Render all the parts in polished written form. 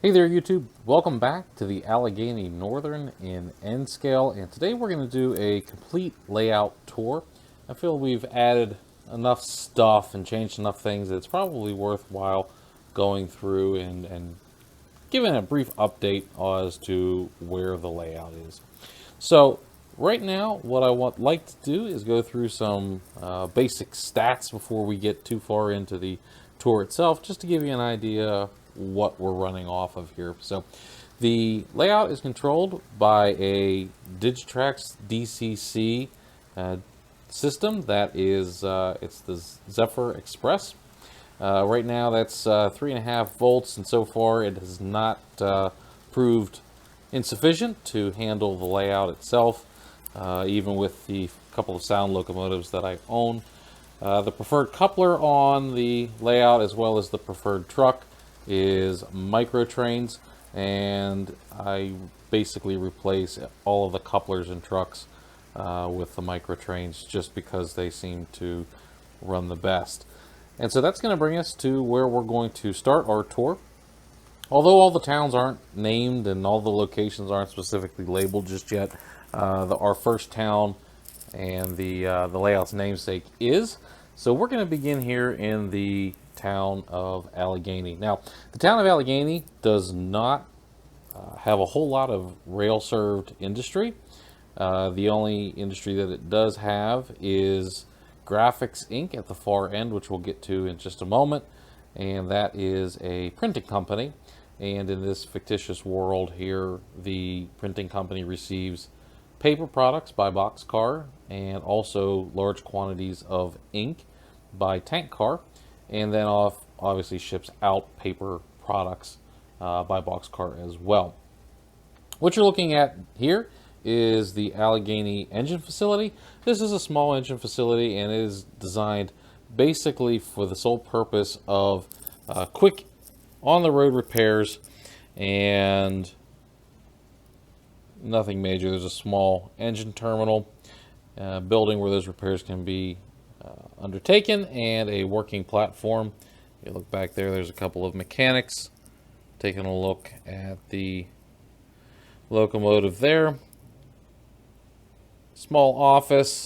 Hey there YouTube, welcome back to the Allegheny Northern in N-Scale, and today we're going to do a complete layout tour. I feel we've added enough stuff and changed enough things that it's probably worthwhile going through and giving a brief update as to where the layout is. So right now what I would like to do is go through some basic stats before we get too far into the tour itself, just to give you an idea what we're running off of here. So the layout is controlled by a Digitrax DCC system that is it's the Zephyr Express. Right now that's 3.5 volts, and so far it has not proved insufficient to handle the layout itself, even with the couple of sound locomotives that I own. The preferred coupler on the layout, as well as the preferred truck, is Microtrains, and I basically replace all of the couplers in trucks with the Microtrains just because they seem to run the best. And so that's going to bring us to where we're going to start our tour. Although all the towns aren't named and all the locations aren't specifically labeled just yet, our first town and the layout's namesake is. So we're going to begin here in the town of Allegheny. Now, the town of Allegheny does not have a whole lot of rail-served industry. The only industry that it does have is Graphics Inc. at the far end, which we'll get to in just a moment, and that is a printing company. And in this fictitious world here, the printing company receives paper products by boxcar and also large quantities of ink by tank car, and then obviously ships out paper products by boxcar as well. What you're looking at here is the Allegheny engine facility. This is a small engine facility, and it is designed basically for the sole purpose of quick on-the-road repairs and nothing major. There's a small engine terminal building where those repairs can be undertaken, and a working platform. You look back there, there's a couple of mechanics taking a look at the locomotive there. Small office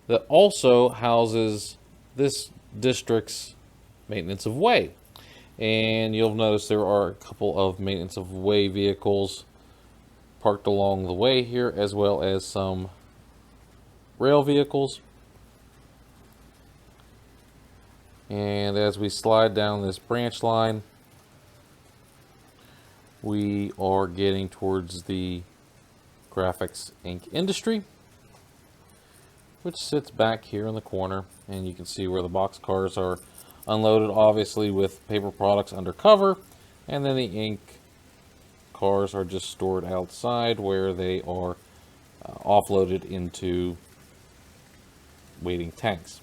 that also houses this district's maintenance of way. And you'll notice there are a couple of maintenance of way vehicles parked along the way here, as well as some rail vehicles. And as we slide down this branch line, we are getting towards the Graphics Inc. industry, which sits back here in the corner, and you can see where the box cars are unloaded, obviously with paper products under cover, and then the ink cars are just stored outside where they are offloaded into waiting tanks.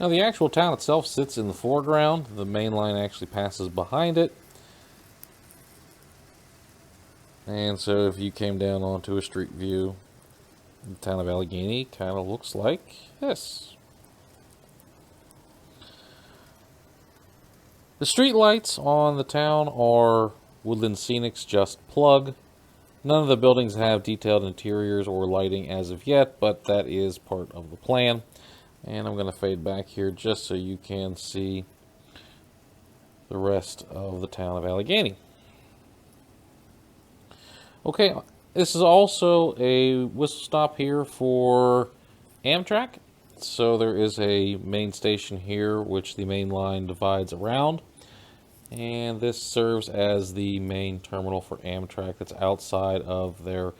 Now the actual town itself sits in the foreground. The main line actually passes behind it. And so if you came down onto a street view, the town of Allegheny kind of looks like this. The street lights on the town are Woodland Scenic's Just Plug. None of the buildings have detailed interiors or lighting as of yet, but that is part of the plan. And I'm going to fade back here just so you can see the rest of the town of Allegheny. Okay, this is also a whistle stop here for Amtrak. So there is a main station here which the main line divides around. And this serves as the main terminal for Amtrak that's outside of their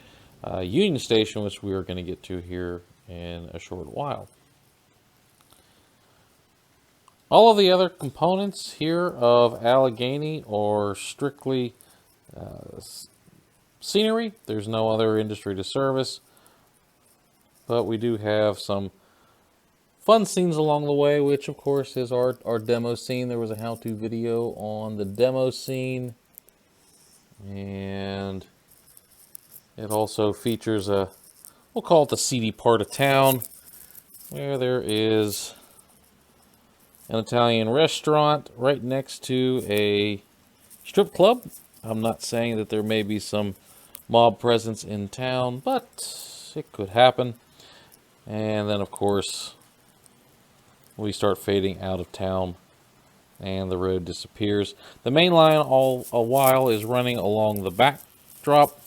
Union Station, which we are going to get to here in a short while. All of the other components here of Allegheny are strictly scenery. There's no other industry to service, but we do have some fun scenes along the way, which of course is our demo scene. There was a how-to video on the demo scene, and it also features we'll call it the seedy part of town, where there is an Italian restaurant right next to a strip club. I'm not saying that there may be some mob presence in town, but it could happen. And then, of course, we start fading out of town and the road disappears. The main line all a while is running along the backdrop.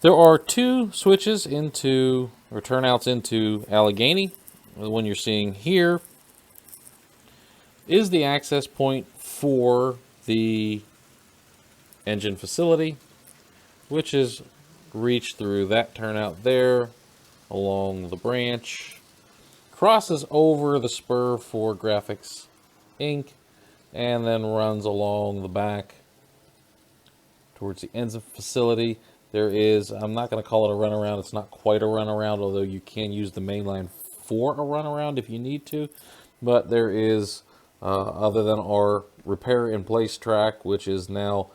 There are two switches into, or turnouts into Allegheny. The one you're seeing here is the access point for the engine facility, which is reached through that turnout there along the branch, crosses over the spur for Graphics Inc., and then runs along the back towards the engine facility. There is, I'm not going to call it a runaround, it's not quite a runaround, although you can use the main line for a runaround if you need to. But there is, other than our repair in place track, which is now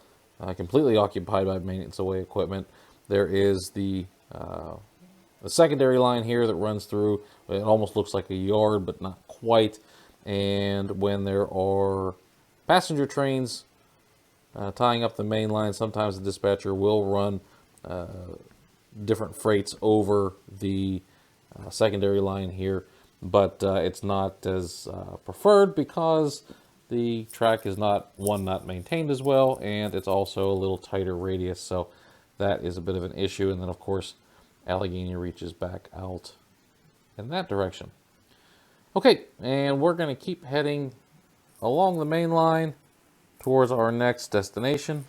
completely occupied by maintenance away equipment, there is the secondary line here that runs through. It almost looks like a yard, but not quite. And when there are passenger trains tying up the main line, sometimes the dispatcher will run different freights over the secondary line here, but it's not as preferred because the track is not maintained as well, and it's also a little tighter radius, so that is a bit of an issue. And then, of course, Allegheny reaches back out in that direction. Okay, and we're going to keep heading along the main line towards our next destination.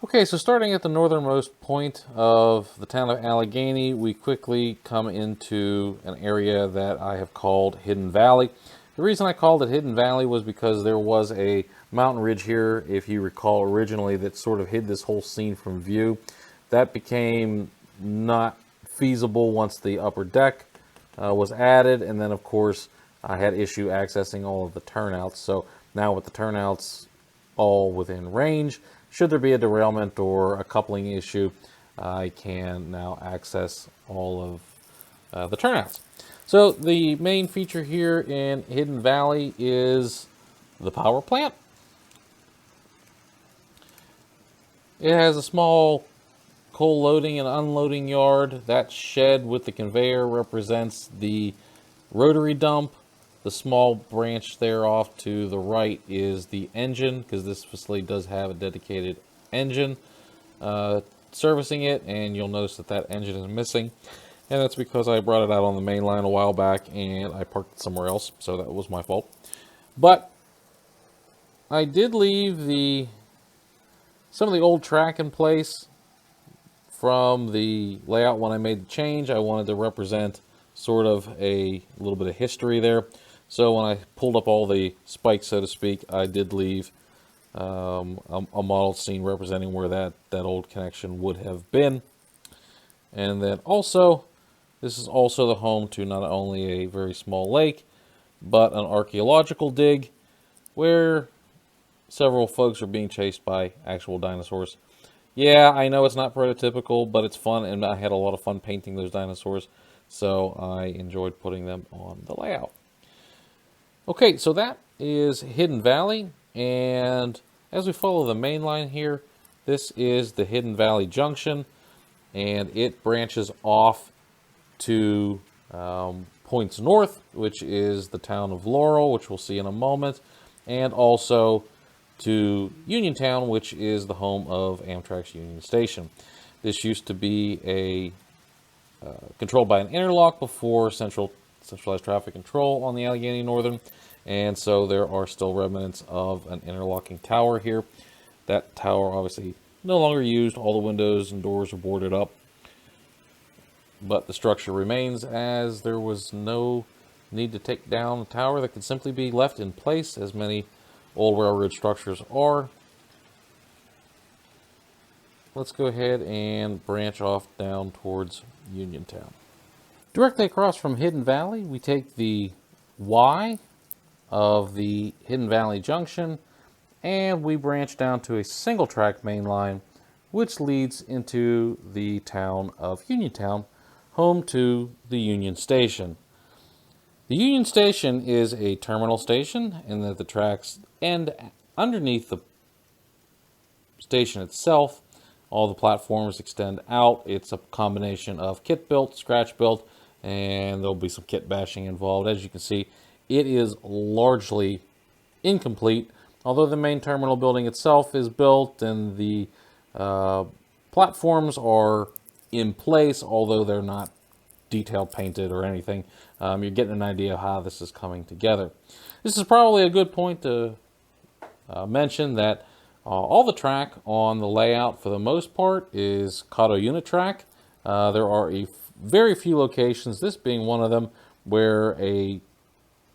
Okay, so starting at the northernmost point of the town of Allegheny, we quickly come into an area that I have called Hidden Valley. The reason I called it Hidden Valley was because there was a mountain ridge here, if you recall originally, that sort of hid this whole scene from view. That became not feasible once the upper deck was added, and then of course I had issue accessing all of the turnouts. So now with the turnouts all within range, should there be a derailment or a coupling issue, I can now access all of the turnouts. So the main feature here in Hidden Valley is the power plant. It has a small coal loading and unloading yard. That shed with the conveyor represents the rotary dump. The small branch there off to the right is the engine, because this facility does have a dedicated engine servicing it, and you'll notice that that engine is missing. And that's because I brought it out on the main line a while back and I parked it somewhere else, so that was my fault. But I did leave some of the old track in place from the layout when I made the change. I wanted to represent sort of a little bit of history there. So when I pulled up all the spikes, so to speak, I did leave a model scene representing where that old connection would have been. And then also, this is also the home to not only a very small lake, but an archaeological dig where several folks are being chased by actual dinosaurs. Yeah, I know it's not prototypical, but it's fun, and I had a lot of fun painting those dinosaurs, so I enjoyed putting them on the layout. Okay, so that is Hidden Valley, and as we follow the main line here, this is the Hidden Valley Junction, and it branches off to points north, which is the town of Laurel, which we'll see in a moment, and also to Uniontown, which is the home of Amtrak's Union Station. This used to be controlled by an interlock before centralized traffic control on the Allegheny Northern, and so there are still remnants of an interlocking tower here. That tower obviously no longer used. All the windows and doors are boarded up, but the structure remains, as there was no need to take down a tower that could simply be left in place, as many old railroad structures are. Let's go ahead and branch off down towards Uniontown. Directly across from Hidden Valley, we take the Y of the Hidden Valley Junction, and we branch down to a single track main line, which leads into the town of Uniontown, home to the Union Station. The Union Station is a terminal station in that the tracks end underneath the station itself. All the platforms extend out. It's a combination of kit built, scratch built, and there'll be some kit bashing involved. As you can see, it is largely incomplete, although the main terminal building itself is built and the platforms are in place, although they're not detail painted or anything. You're getting an idea of how this is coming together. This is probably a good point to mention that all the track on the layout for the most part is Kato unit track. There are very few locations, this being one of them, where a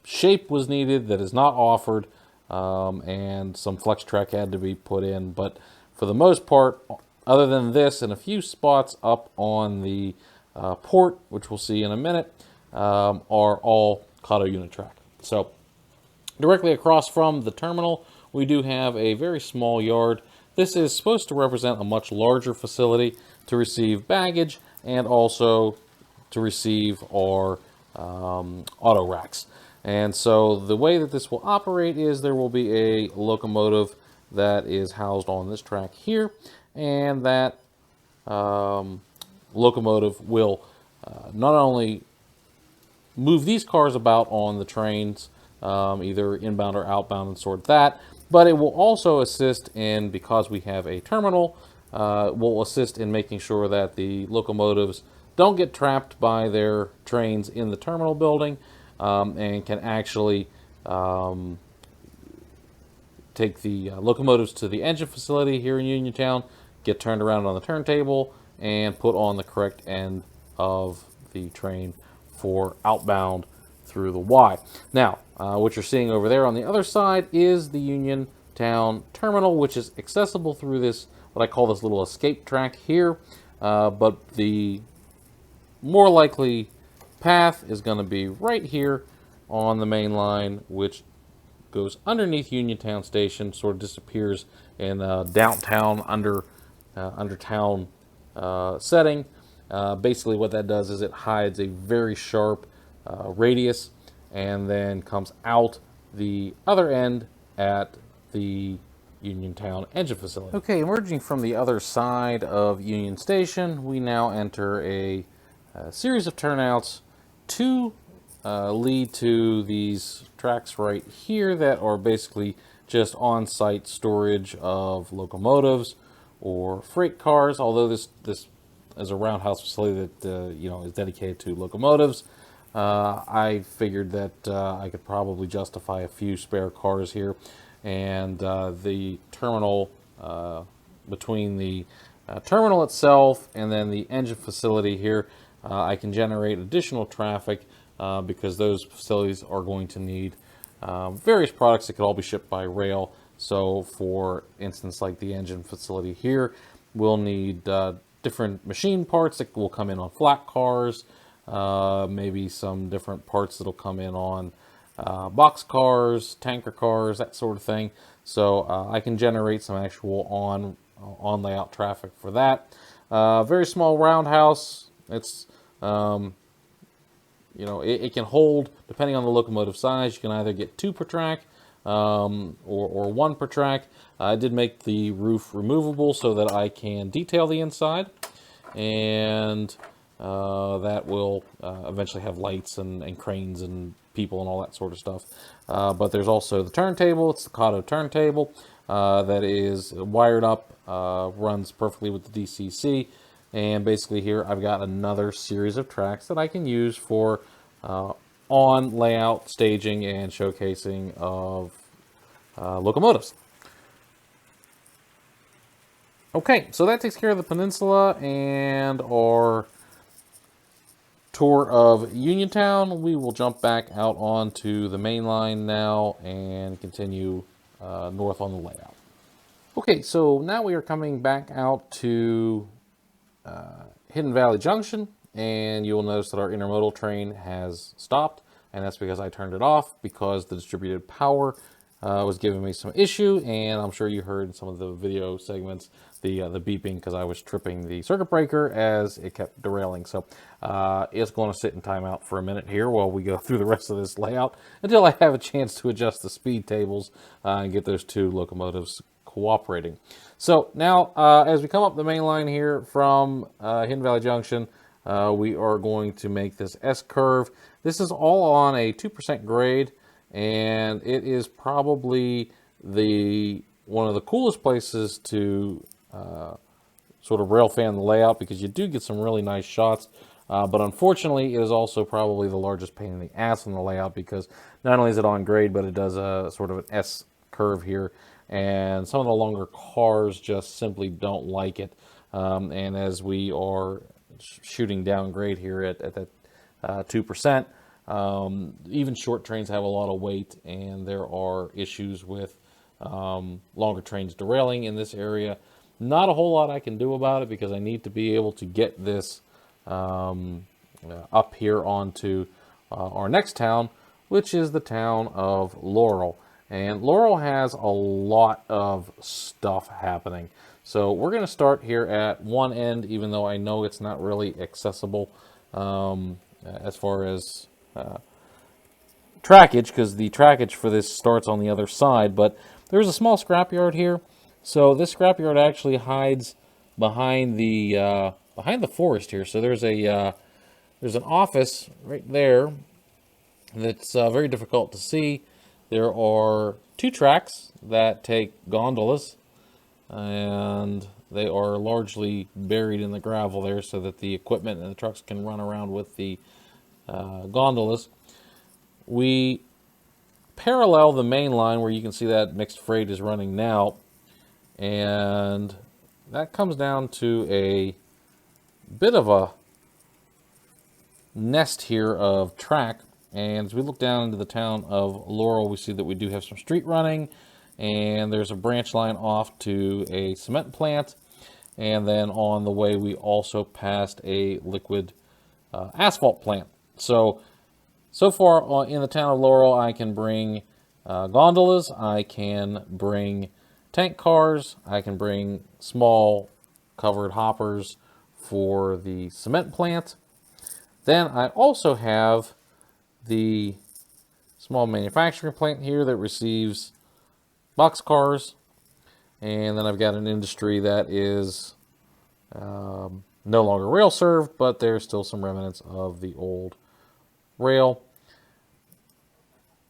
shape was needed that is not offered, and some flex track had to be put in. But for the most part, other than this and a few spots up on the port, which we'll see in a minute, are all Kato unit track. So directly across from the terminal, we do have a very small yard. This is supposed to represent a much larger facility to receive baggage and also to receive our auto racks. And so the way that this will operate is there will be a locomotive that is housed on this track here, and that locomotive will not only move these cars about on the trains, either inbound or outbound, and sort that, but it will also assist in, because we have a terminal, will assist in making sure that the locomotives don't get trapped by their trains in the terminal building, and can actually take the locomotives to the engine facility here in Uniontown, get turned around on the turntable, and put on the correct end of the train for outbound through the Y. Now, what you're seeing over there on the other side is the Uniontown terminal, which is accessible through this, what I call this little escape track here, but the more likely path is going to be right here on the main line, which goes underneath Uniontown Station, sort of disappears in downtown undertown setting. Basically what that does is it hides a very sharp radius and then comes out the other end at the Uniontown engine facility. Okay, emerging from the other side of Union Station, we now enter a series of turnouts to lead to these tracks right here that are basically just on-site storage of locomotives or freight cars, although this is a roundhouse facility that is dedicated to locomotives. I figured that I could probably justify a few spare cars here, and the terminal, between the terminal itself and then the engine facility here, I can generate additional traffic because those facilities are going to need various products that could all be shipped by rail. So for instance, like the engine facility here, we'll need different machine parts that will come in on flat cars, maybe some different parts that'll come in on box cars, tanker cars, that sort of thing. So I can generate some actual on layout traffic for that. Very small roundhouse. It's it can hold, depending on the locomotive size, you can either get 2 per track or 1 per track. I did make the roof removable so that I can detail the inside, and that will eventually have lights and cranes and people and all that sort of stuff. But there's also the turntable. It's the Kato turntable that is wired up, runs perfectly with the DCC. And basically here I've got another series of tracks that I can use for on layout, staging, and showcasing of locomotives. Okay, so that takes care of the peninsula and our tour of Uniontown. We will jump back out onto the main line now and continue north on the layout. Okay, so now we are coming back out to Hidden Valley Junction, and you'll notice that our intermodal train has stopped, and that's because I turned it off because the distributed power was giving me some issue, and I'm sure you heard in some of the video segments the beeping because I was tripping the circuit breaker as it kept derailing. So it's going to sit in timeout for a minute here while we go through the rest of this layout until I have a chance to adjust the speed tables and get those two locomotives cooperating. So now as we come up the main line here from Hidden Valley Junction, we are going to make this S-curve. This is all on a 2% grade, and it is probably one of the coolest places to sort of rail fan the layout because you do get some really nice shots. But unfortunately, it is also probably the largest pain in the ass in the layout because not only is it on grade, but it does a sort of an S curve here, and some of the longer cars just simply don't like it. And as we are shooting down grade here at that 2%, even short trains have a lot of weight, and there are issues with longer trains derailing in this area. Not a whole lot I can do about it because I need to be able to get this up here onto our next town, which is the town of Laurel. And Laurel has a lot of stuff happening. So we're going to start here at one end, even though I know it's not really accessible as far as trackage, because the trackage for this starts on the other side. But there's a small scrapyard here. So this scrapyard actually hides behind the forest here. So there's an office right there that's very difficult to see. There are two tracks that take gondolas, and they are largely buried in the gravel there so that the equipment and the trucks can run around with the gondolas. We parallel the main line where you can see that mixed freight is running now, and that comes down to a bit of a nest here of track. And as we look down into the town of Laurel, we see that we do have some street running, and there's a branch line off to a cement plant, and then on the way we also passed a liquid asphalt plant. So far in the town of Laurel, I can bring gondolas, I can bring tank cars, I can bring small covered hoppers for the cement plant. Then I also have the small manufacturing plant here that receives box cars, and then I've got an industry that is no longer rail served, but there's still some remnants of the old rail.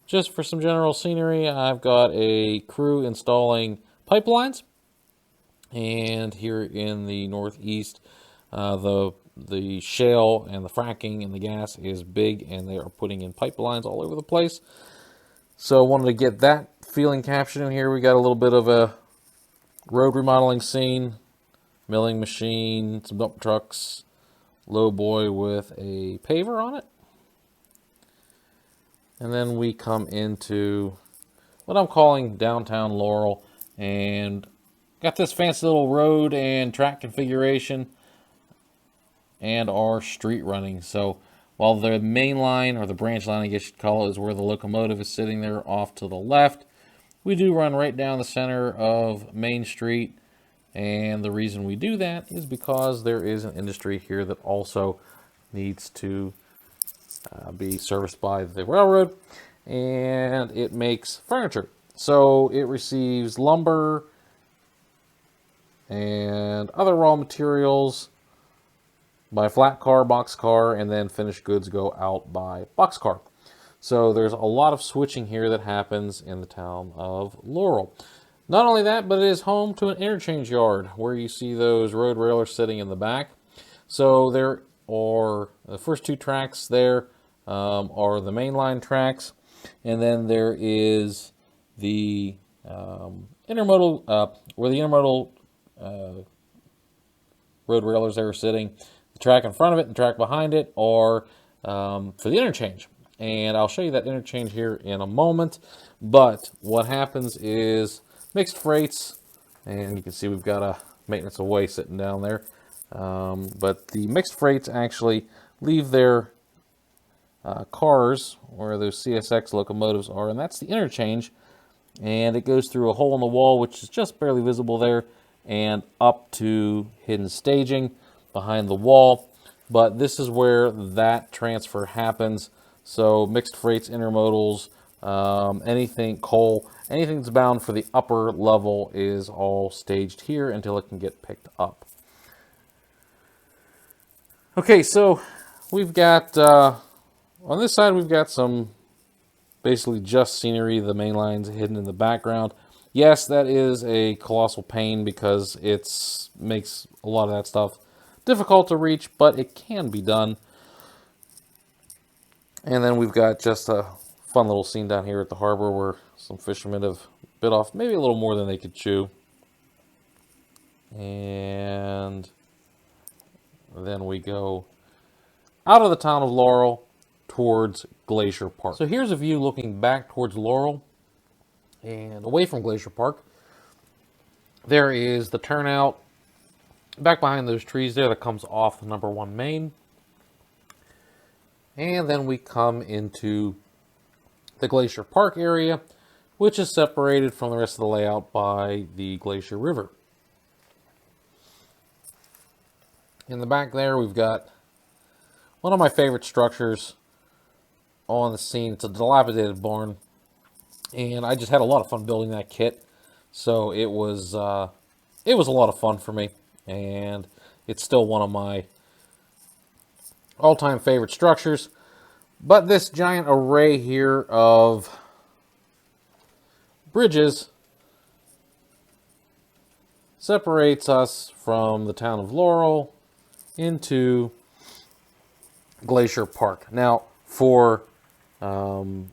Just for some general scenery, I've got a crew installing pipelines, and here in the northeast, the shale and the fracking and the gas is big, and they are putting in pipelines all over the place. So I wanted to get that feeling captured in here. We got a little bit of a road remodeling scene, milling machine, some dump trucks, low boy with a paver on it. And then we come into what I'm calling downtown Laurel, and got this fancy little road and track configuration and our street running. So while the main line, or the branch line I guess you'd call it, is where the locomotive is sitting there off to the left, we do run right down the center of Main Street. And the reason we do that is because there is an industry here that also needs to be serviced by the railroad, and it makes furniture. So it receives lumber and other raw materials by flat car, box car, and then finished goods go out by box car. So there's a lot of switching here that happens in the town of Laurel. Not only that, but it is home to an interchange yard where you see those road railers sitting in the back. So there are the first two tracks there are the mainline tracks, and then there is the intermodal, where the intermodal road railers there are sitting. The track in front of it and the track behind it are for the interchange. And I'll show you that interchange here in a moment. But what happens is mixed freights, and you can see we've got a maintenance away sitting down there. But the mixed freights actually leave their cars where those CSX locomotives are, and that's the interchange. And it goes through a hole in the wall, which is just barely visible there, and up to hidden staging behind the wall. But this is where that transfer happens. So mixed freights, intermodals, anything, coal, anything that's bound for the upper level is all staged here until it can get picked up. Okay, so we've got, on this side, we've got some basically just scenery. The main line's hidden in the background. Yes, that is a colossal pain because it makes a lot of that stuff difficult to reach, but it can be done. And then we've got just a fun little scene down here at the harbor where some fishermen have bit off maybe a little more than they could chew. And then we go out of the town of Laurel towards Glacier Park. So here's a view looking back towards Laurel and away from Glacier Park. There is the turnout back behind those trees there that comes off the number 1 main. And then we come into the Glacier Park area, which is separated from the rest of the layout by the Glacier River. In the back there, we've got one of my favorite structures on the scene. It's a dilapidated barn, and I just had a lot of fun building that kit. So it was a lot of fun for me, and it's still one of my all-time favorite structures. But this giant array here of bridges separates us from the town of Laurel into Glacier Park. Now, for all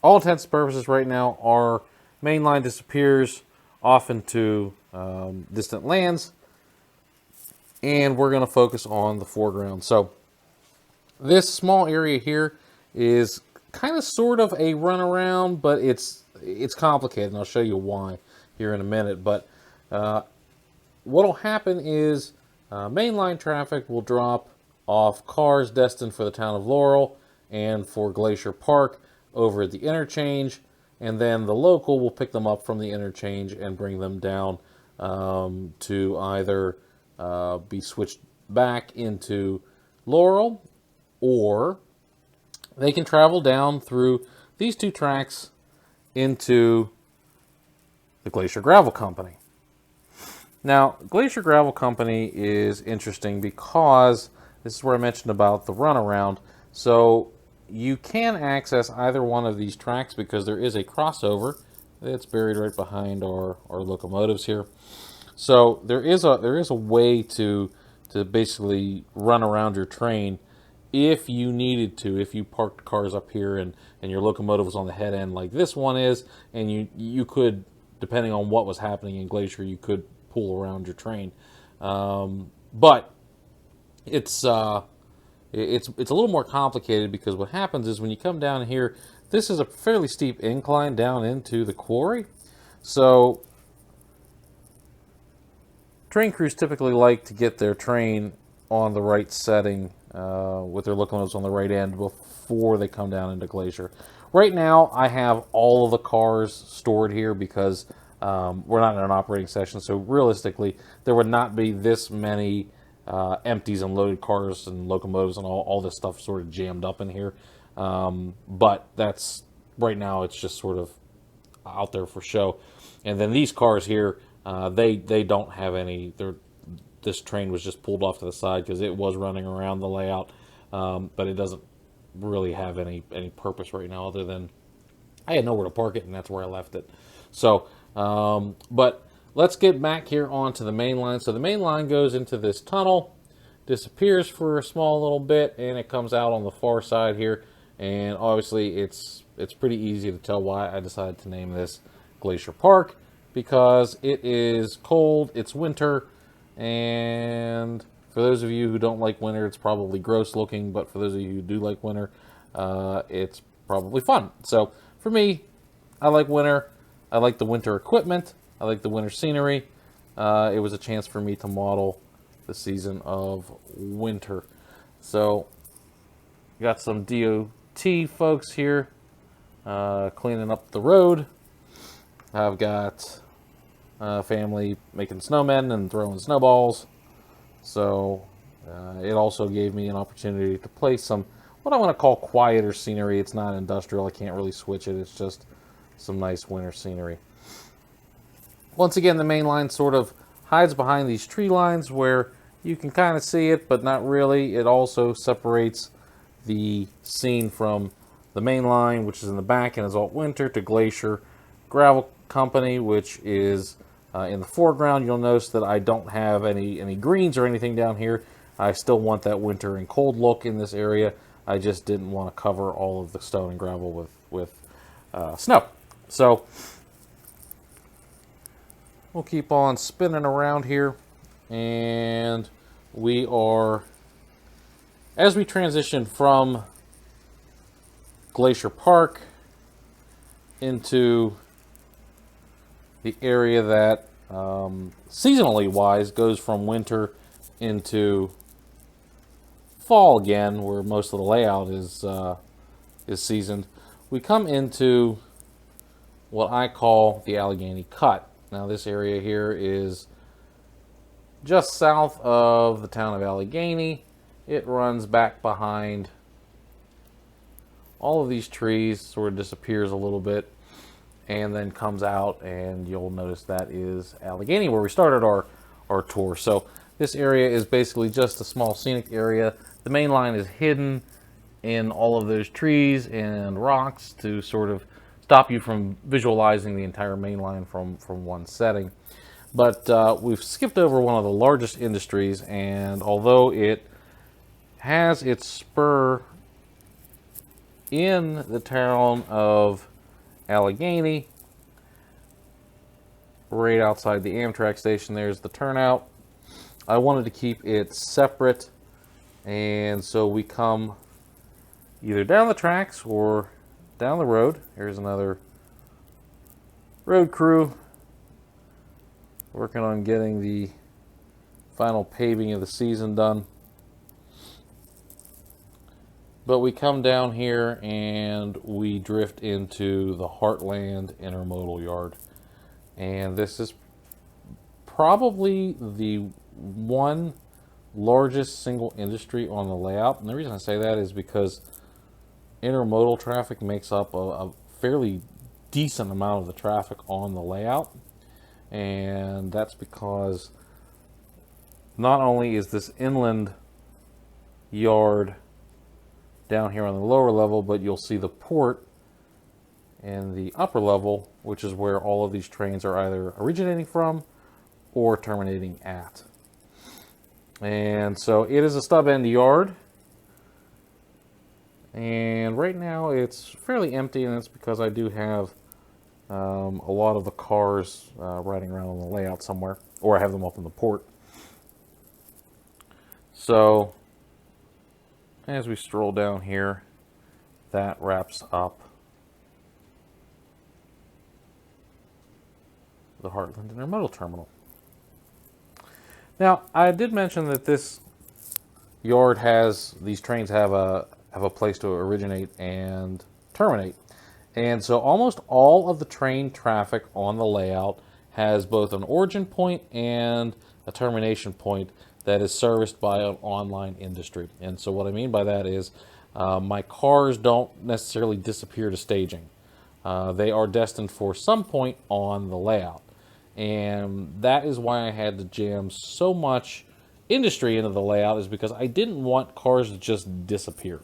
intents and purposes right now, our main line disappears off into distant lands, and we're going to focus on the foreground. So this small area here is kind of sort of a runaround, but it's complicated, and I'll show you why here in a minute. But what will happen is mainline traffic will drop off cars destined for the town of Laurel and for Glacier Park over at the interchange, and then the local will pick them up from the interchange and bring them down to either be switched back into Laurel, or they can travel down through these 2 tracks into the Glacier Gravel Company. Now, Glacier Gravel Company is interesting because this is where I mentioned about the runaround. So you can access either one of these tracks because there is a crossover that's buried right behind our locomotives here. So there is a way to basically run around your train if you needed to, if you parked cars up here and your locomotive was on the head end like this one is, and you could, depending on what was happening in Glacier, you could pull around your train. But it's a little more complicated because what happens is when you come down here, this is a fairly steep incline down into the quarry. So train crews typically like to get their train on the right setting with their locomotives on the right end before they come down into Glacier. Right now, I have all of the cars stored here because we're not in an operating session, so realistically, there would not be this many empties and loaded cars and locomotives and all this stuff sort of jammed up in here. But that's, right now, it's just sort of out there for show. And then these cars here, they don't have any, this train was just pulled off to the side because it was running around the layout, but it doesn't really have any purpose right now other than I had nowhere to park it, and that's where I left it. So, but let's get back here onto the main line. So the main line goes into this tunnel, disappears for a small little bit, and it comes out on the far side here. And obviously, it's pretty easy to tell why I decided to name this Glacier Park, because it is cold, it's winter, and for those of you who don't like winter, it's probably gross looking, but for those of you who do like winter, it's probably fun. So for me, I like winter. I like the winter equipment. I like the winter scenery. It was a chance for me to model the season of winter. So got some DOT folks here cleaning up the road I've got family making snowmen and throwing snowballs. So it also gave me an opportunity to play some, what I want to call quieter scenery. It's not industrial. I can't really switch it. It's just some nice winter scenery. Once again, the main line sort of hides behind these tree lines where you can kind of see it, but not really. It also separates the scene from the main line, which is in the back and is all winter, to Glacier Gravel Company, which is in the foreground. You'll notice that I don't have any greens or anything down here. I still want that winter and cold look in this area. I just didn't want to cover all of the stone and gravel with snow. So we'll keep on spinning around here, and we are, as we transition from Glacier Park into the area that seasonally wise goes from winter into fall again, where most of the layout is seasoned, we come into what I call the Allegheny Cut. Now this area here is just south of the town of Allegheny. It runs back behind all of these trees, sort of disappears a little bit, and then comes out, and you'll notice that is Allegheny, where we started our tour. So this area is basically just a small scenic area. The main line is hidden in all of those trees and rocks to sort of stop you from visualizing the entire main line from one setting. But we've skipped over one of the largest industries, and although it has its spur in the town of Allegheny, right outside the Amtrak station, there's the Turnout. I wanted to keep it separate, and so we come either down the tracks or down the road. Here's another road crew working on getting the final paving of the season done. But we come down here and we drift into the Heartland intermodal yard. And this is probably the one largest single industry on the layout. And the reason I say that is because intermodal traffic makes up a fairly decent amount of the traffic on the layout. And that's because not only is this inland yard down here on the lower level, but you'll see the port in the upper level, which is where all of these trains are either originating from or terminating at. And so it is a stub end yard, and right now it's fairly empty, and that's because I do have a lot of the cars riding around on the layout somewhere, or I have them up in the port. So as we stroll down here, that wraps up the Heartland Intermodal Terminal. Now, I did mention that this yard these trains have a place to originate and terminate. And so almost all of the train traffic on the layout has both an origin point and a termination point that is serviced by an online industry. And so what I mean by that is my cars don't necessarily disappear to staging. They are destined for some point on the layout. And that is why I had to jam so much industry into the layout, is because I didn't want cars to just disappear.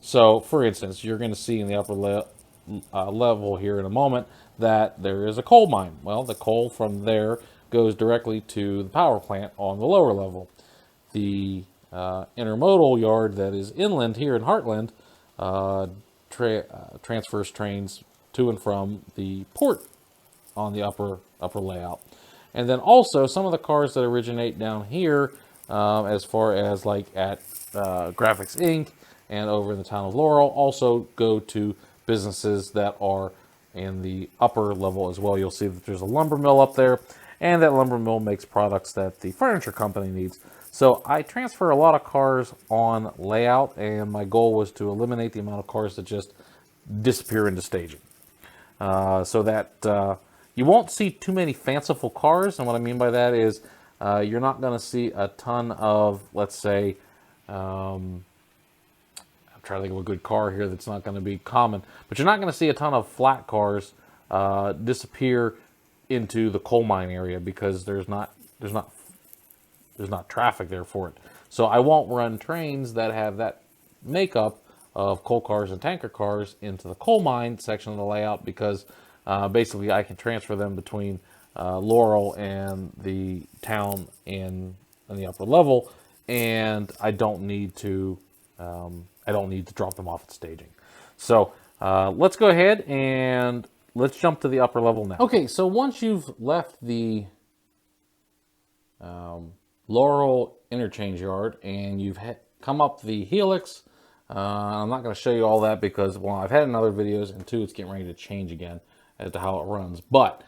So, for instance, you're going to see in the upper level here in a moment that there is a coal mine. Well, the coal from there goes directly to the power plant on the lower level. The intermodal yard that is inland here in Heartland transfers trains to and from the port on the upper layout. And then also some of the cars that originate down here, as far as like at Graphics Inc. and over in the town of Laurel, also go to businesses that are in the upper level as well. You'll see that there's a lumber mill up there, and that lumber mill makes products that the furniture company needs. So I transfer a lot of cars on layout, and my goal was to eliminate the amount of cars that just disappear into staging. So that you won't see too many fanciful cars, and what I mean by that is you're not going to see a ton of, let's say, I'm trying to think of a good car here that's not going to be common, but you're not going to see a ton of flat cars disappear into the coal mine area because there's not traffic there for it. So I won't run trains that have that makeup of coal cars and tanker cars into the coal mine section of the layout because basically I can transfer them between Laurel and the town in the upper level, and I don't need to drop them off at staging. So let's go ahead and let's jump to the upper level now. Okay, so once you've left the Laurel interchange yard and you've come up the helix, I'm not going to show you all that because, well, I've had in other videos, and two, it's getting ready to change again as to how it runs. But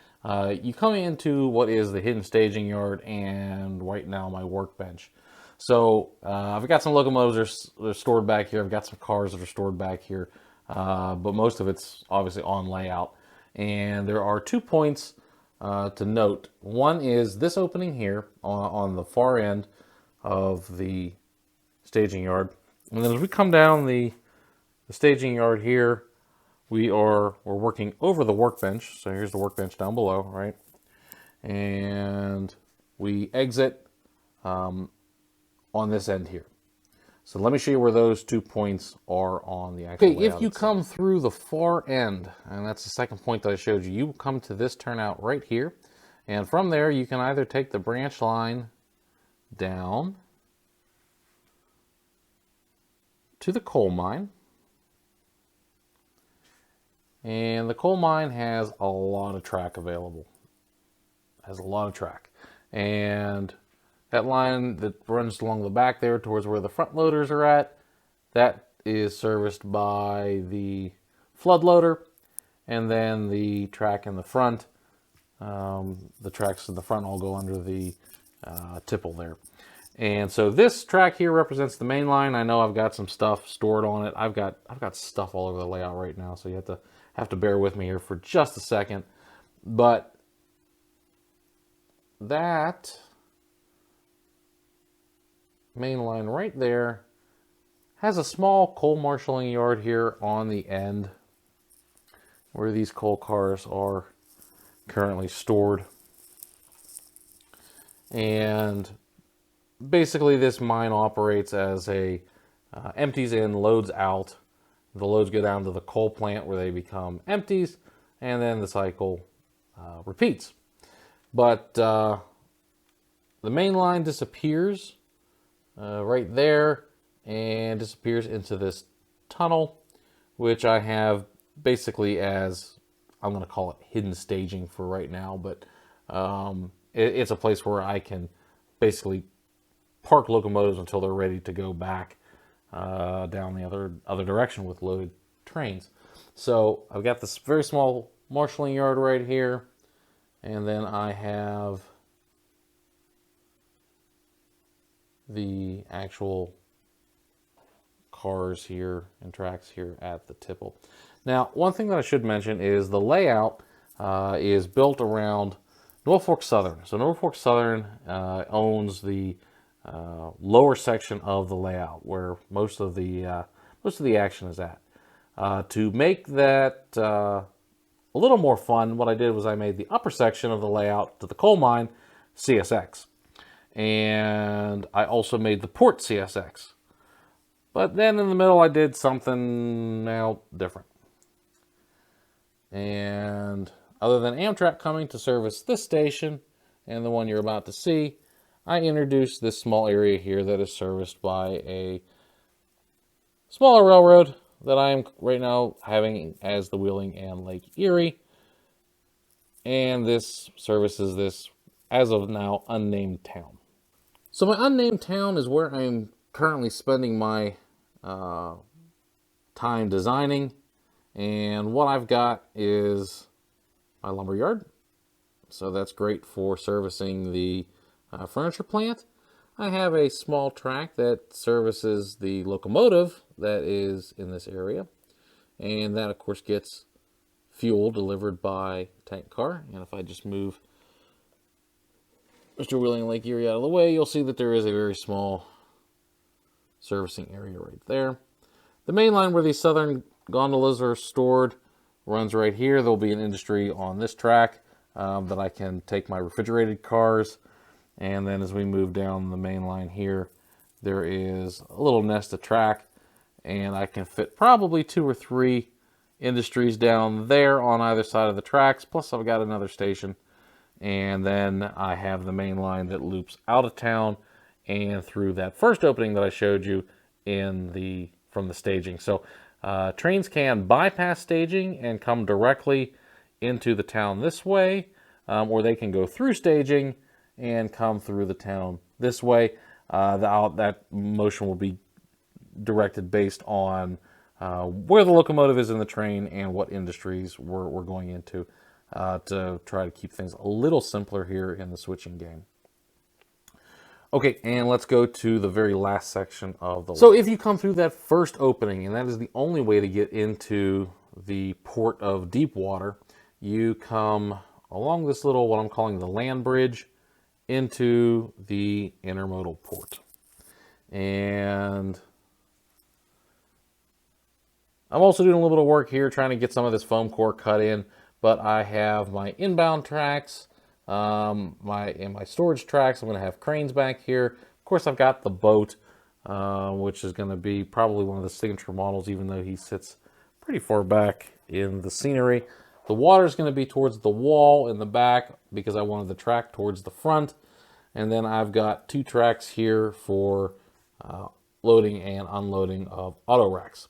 you come into what is the hidden staging yard and right now my workbench. So I've got some locomotives that are stored back here. I've got some cars that are stored back here, but most of it's obviously on layout. And there are 2 points to note. One is this opening here on the far end of the staging yard. And then as we come down the staging yard here, we're working over the workbench. So here's the workbench down below, right? And we exit on this end here. So let me show you where those 2 points are on the actual layout. If you come through the far end, and that's the second point that I showed you, you come to this turnout right here. And from there, you can either take the branch line down to the coal mine. And the coal mine has a lot of track available. And that line that runs along the back there towards where the front loaders are at, that is serviced by the flood loader. And then the track in the front, the tracks in the front all go under the tipple there. And so this track here represents the main line. I know I've got some stuff stored on it. I've got stuff all over the layout right now, so you have to bear with me here for just a second. But that main line right there has a small coal marshaling yard here on the end where these coal cars are currently stored. And basically this mine operates as a empties in, loads out. The loads go down to the coal plant where they become empties, and then the cycle repeats. But the main line disappears right there and disappears into this tunnel, which I have basically as, I'm going to call it hidden staging for right now, but it's a place where I can basically park locomotives until they're ready to go back down the other direction with loaded trains. So I've got this very small marshalling yard right here, and then I have the actual cars here and tracks here at the tipple. Now, one thing that I should mention is the layout is built around Norfolk Southern. So Norfolk Southern owns the lower section of the layout where most of the action is at. To make that a little more fun, what I did was I made the upper section of the layout to the coal mine CSX. And I also made the port CSX. But then in the middle I did something now different. And other than Amtrak coming to service this station and the one you're about to see, I introduced this small area here that is serviced by a smaller railroad that I am right now having as the Wheeling and Lake Erie. And this services this, as of now, unnamed town. So my unnamed town is where I'm currently spending my time designing. And what I've got is my lumber yard. So that's great for servicing the furniture plant. I have a small track that services the locomotive that is in this area. And that, of course, gets fuel delivered by tank car. And if I just move Mr. Wheeling Lake Erie out of the way, you'll see that there is a very small servicing area right there. The main line where these southern gondolas are stored runs right here. There'll be an industry on this track that I can take my refrigerated cars. And then as we move down the main line here, there is a little nest of track, and I can fit probably 2 or 3 industries down there on either side of the tracks. Plus I've got another station. And then I have the main line that loops out of town and through that first opening that I showed you from the staging. So trains can bypass staging and come directly into the town this way, or they can go through staging and come through the town this way. That motion will be directed based on where the locomotive is in the train and what industries we're going into, to try to keep things a little simpler here in the switching game. Okay, and let's go to the very last section of the... So if you come through that first opening, and that is the only way to get into the port of Deepwater, you come along this little, what I'm calling the land bridge, into the intermodal port. And I'm also doing a little bit of work here trying to get some of this foam core cut in, but I have my inbound tracks, my storage tracks. I'm going to have cranes back here. Of course, I've got the boat, which is going to be probably one of the signature models, even though he sits pretty far back in the scenery. The water is going to be towards the wall in the back because I wanted the track towards the front. And then I've got 2 tracks here for loading and unloading of auto racks.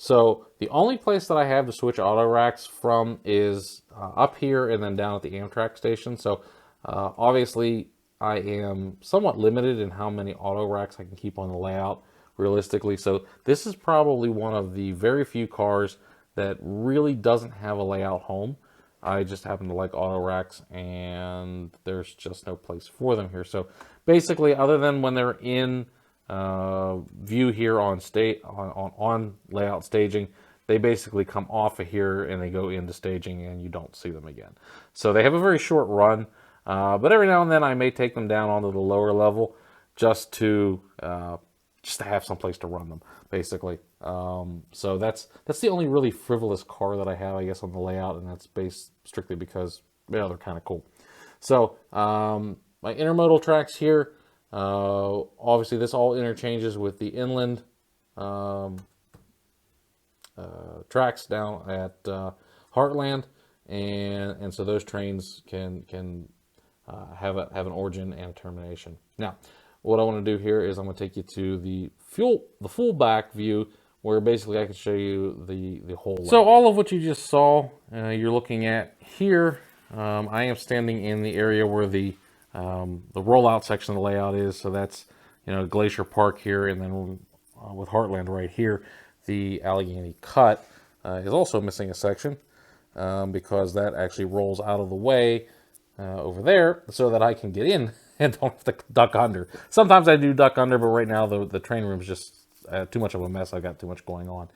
So the only place that I have to switch auto racks from is up here and then down at the Amtrak station. So obviously I am somewhat limited in how many auto racks I can keep on the layout realistically. So this is probably one of the very few cars that really doesn't have a layout home. I just happen to like auto racks, and there's just no place for them here. So basically, other than when they're in view here on layout staging, they basically come off of here and they go into staging and you don't see them again. So they have a very short run, but every now and then I may take them down onto the lower level just to have some place to run them, basically. So that's the only really frivolous car that I have, I guess, on the layout, and that's based strictly because, you know, they're kind of cool. So my intermodal tracks here. Obviously, this all interchanges with the inland tracks down at Heartland, and so those trains can have an origin and a termination. Now, what I want to do here is I'm going to take you to the full back view, where basically I can show you the whole layout. So all of what you just saw, you're looking at here. I am standing in the area where the rollout section of the layout is. So that's, you know, Glacier Park here, and then with Heartland right here, the Allegheny cut is also missing a section because that actually rolls out of the way over there so that I can get in and don't have to duck under. Sometimes I do duck under, but right now the train room is just too much of a mess. I've got too much going on.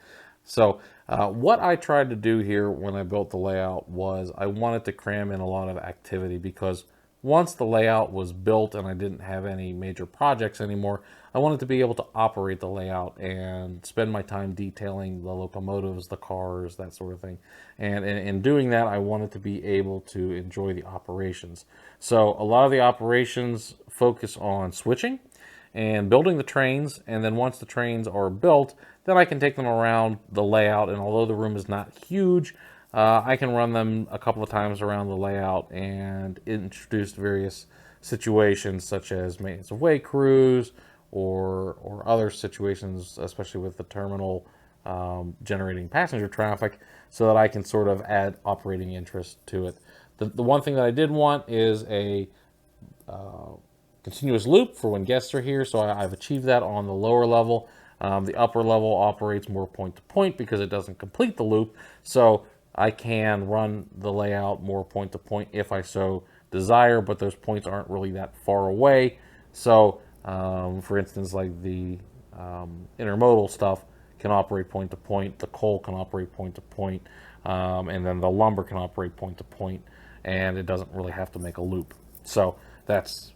So what I tried to do here when I built the layout was I wanted to cram in a lot of activity, because once the layout was built and I didn't have any major projects anymore, I wanted to be able to operate the layout and spend my time detailing the locomotives, the cars, that sort of thing. And in doing that, I wanted to be able to enjoy the operations. So a lot of the operations focus on switching and building the trains, and then once the trains are built, then I can take them around the layout, and although the room is not huge, I can run them a couple of times around the layout and introduce various situations such as maintenance of way crews or other situations, especially with the terminal generating passenger traffic, so that I can sort of add operating interest to it. The one thing that I did want is a continuous loop for when guests are here, so I've achieved that on the lower level. The upper level operates more point to point because it doesn't complete the loop, so I can run the layout more point to point if I so desire, but those points aren't really that far away. So for instance, like the intermodal stuff can operate point to point, the coal can operate point to point, and then the lumber can operate point to point, and it doesn't really have to make a loop. So that's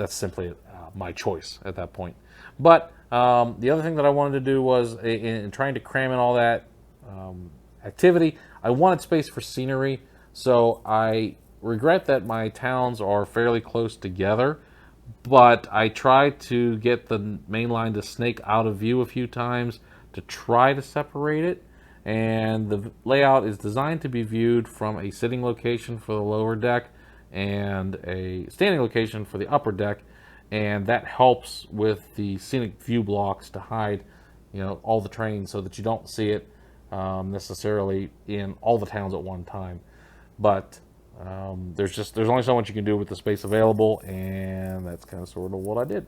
simply my choice at that point. But the other thing that I wanted to do was, in trying to cram in all that activity, I wanted space for scenery. So I regret that my towns are fairly close together, but I tried to get the main line to snake out of view a few times to try to separate it. And the layout is designed to be viewed from a sitting location for the lower deck and a standing location for the upper deck, and that helps with the scenic view blocks to hide, all the trains, so that you don't see it necessarily in all the towns at one time. But there's only so much you can do with the space available, and that's kind of sort of what I did.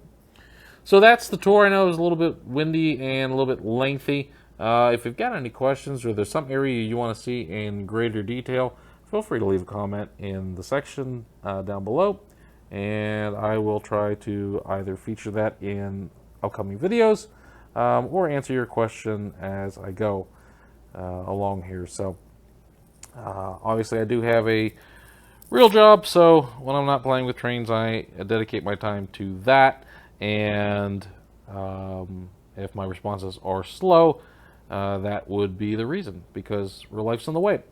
So that's the tour. I know it was a little bit windy and a little bit lengthy. If you've got any questions, or there's some area you want to see in greater detail, feel free to leave a comment in the section down below, and I will try to either feature that in upcoming videos or answer your question as I go along here. So obviously I do have a real job, so when I'm not playing with trains, I dedicate my time to that. And if my responses are slow, that would be the reason, because real life's in the way.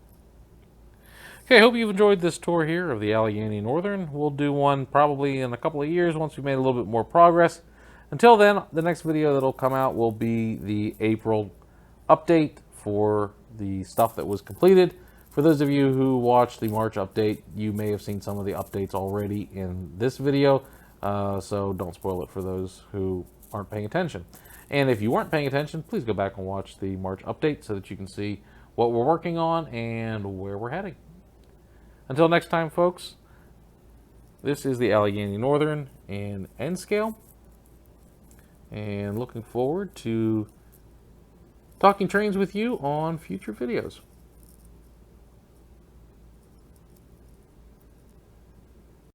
Okay, I hope you've enjoyed this tour here of the Allegheny Northern. We'll do one probably in a couple of years once we've made a little bit more progress. Until then, the next video that'll come out will be the April update for the stuff that was completed. For those of you who watched the March update, you may have seen some of the updates already in this video, so don't spoil it for those who aren't paying attention. And if you weren't paying attention, please go back and watch the March update so that you can see what we're working on and where we're heading. Until next time, folks, this is the Allegheny Northern in N scale, and looking forward to talking trains with you on future videos.